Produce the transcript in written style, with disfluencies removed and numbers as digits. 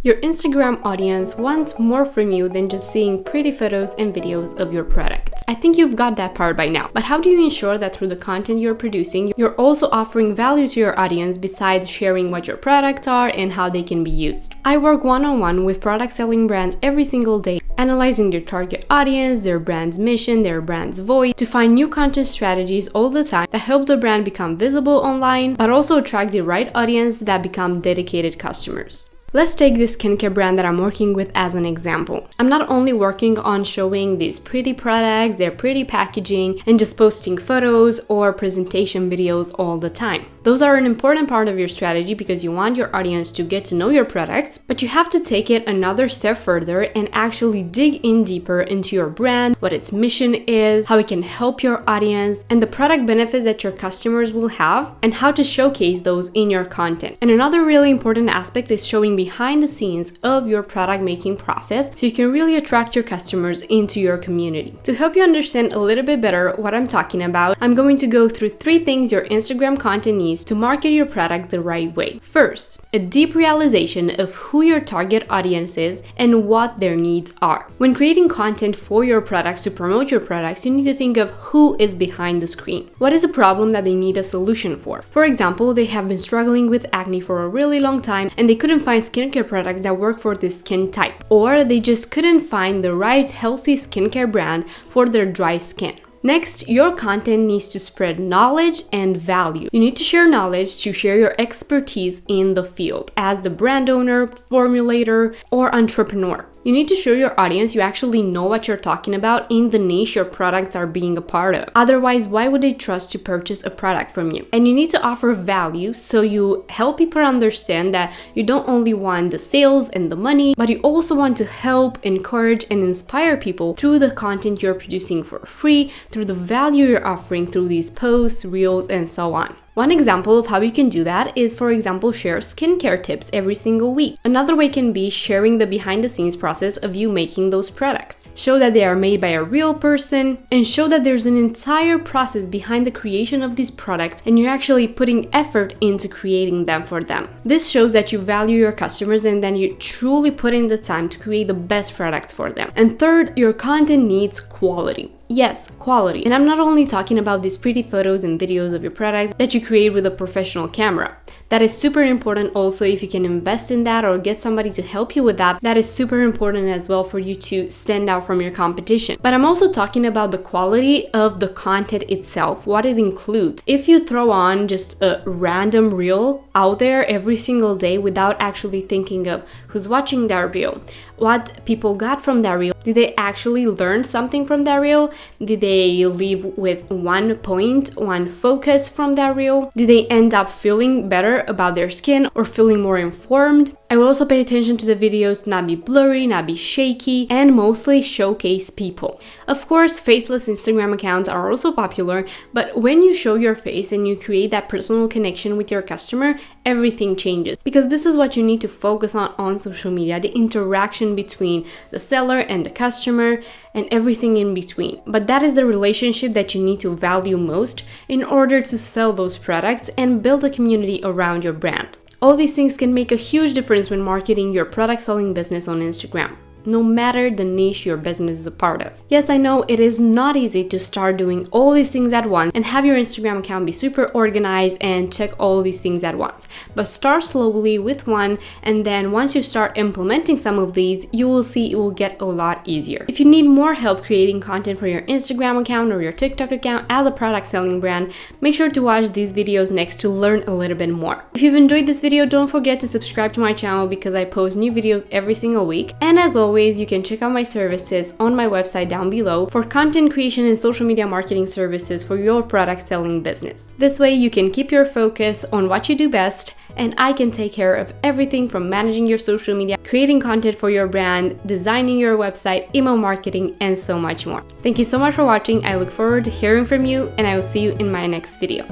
Your Instagram audience wants more from you than just seeing pretty photos and videos of your products. I think you've got that part by now, but how do you ensure that through the content you're producing, you're also offering value to your audience besides sharing what your products are and how they can be used? I work one-on-one with product selling brands every single day, analyzing their target audience, their brand's mission, their brand's voice, to find new content strategies all the time that help the brand become visible online, but also attract the right audience that become dedicated customers. Let's take this skincare brand that I'm working with as an example. I'm not only working on showing these pretty products, their pretty packaging, and just posting photos or presentation videos all the time. Those are an important part of your strategy because you want your audience to get to know your products, but you have to take it another step further and actually dig in deeper into your brand, what its mission is, how it can help your audience, and the product benefits that your customers will have, and how to showcase those in your content. And another really important aspect is showing behind the scenes of your product making process so you can really attract your customers into your community. To help you understand a little bit better what I'm talking about, I'm going to go through 3 things your Instagram content needs to market your product the right way. First, a deep realization of who your target audience is and what their needs are. When creating content for your products to promote your products, you need to think of who is behind the screen. What is a problem that they need a solution for? For example, they have been struggling with acne for a really long time and they couldn't find skincare products that work for this skin type, or they just couldn't find the right healthy skincare brand for their dry skin. Next, your content needs to spread knowledge and value. You need to share knowledge to share your expertise in the field as the brand owner, formulator, or entrepreneur. You need to show your audience you actually know what you're talking about in the niche your products are being a part of. Otherwise, why would they trust to purchase a product from you? And you need to offer value so you help people understand that you don't only want the sales and the money, but you also want to help, encourage, and inspire people through the content you're producing for free, through the value you're offering through these posts, reels, and so on. One example of how you can do that is, for example, share skincare tips every single week. Another way can be sharing the behind the scenes process of you making those products. Show that they are made by a real person and show that there's an entire process behind the creation of these products and you're actually putting effort into creating them for them. This shows that you value your customers and then you truly put in the time to create the best products for them. And third, your content needs quality. Yes, quality. And I'm not only talking about these pretty photos and videos of your products that you create with a professional camera. That is super important also if you can invest in that or get somebody to help you with that. That is super important as well for you to stand out from your competition. But I'm also talking about the quality of the content itself, what it includes. If you throw on just a random reel out there every single day without actually thinking of who's watching that reel, what people got from that reel, did they actually learn something from that reel? Did they leave with one point, one focus from that reel? Did they end up feeling better about their skin or feeling more informed? I will also pay attention to the videos to not be blurry, not be shaky, and mostly showcase people. Of course, faceless Instagram accounts are also popular, but when you show your face and you create that personal connection with your customer, everything changes. Because this is what you need to focus on social media, the interaction between the seller and the customer and everything in between. But that is the relationship that you need to value most in order to sell those products and build a community around your brand. All these things can make a huge difference when marketing your product selling business on Instagram, no matter the niche your business is a part of. Yes, I know it is not easy to start doing all these things at once and have your Instagram account be super organized and check all these things at once. But start slowly with one, and then once you start implementing some of these, you will see it will get a lot easier. If you need more help creating content for your Instagram account or your TikTok account as a product selling brand, make sure to watch these videos next to learn a little bit more. If you've enjoyed this video, don't forget to subscribe to my channel because I post new videos every single week. And as always, you can check out my services on my website down below for content creation and social media marketing services for your product selling business. This way you can keep your focus on what you do best, and I can take care of everything from managing your social media, creating content for your brand, designing your website, email marketing, and so much more. Thank you so much for watching. I look forward to hearing from you, and I will see you in my next video.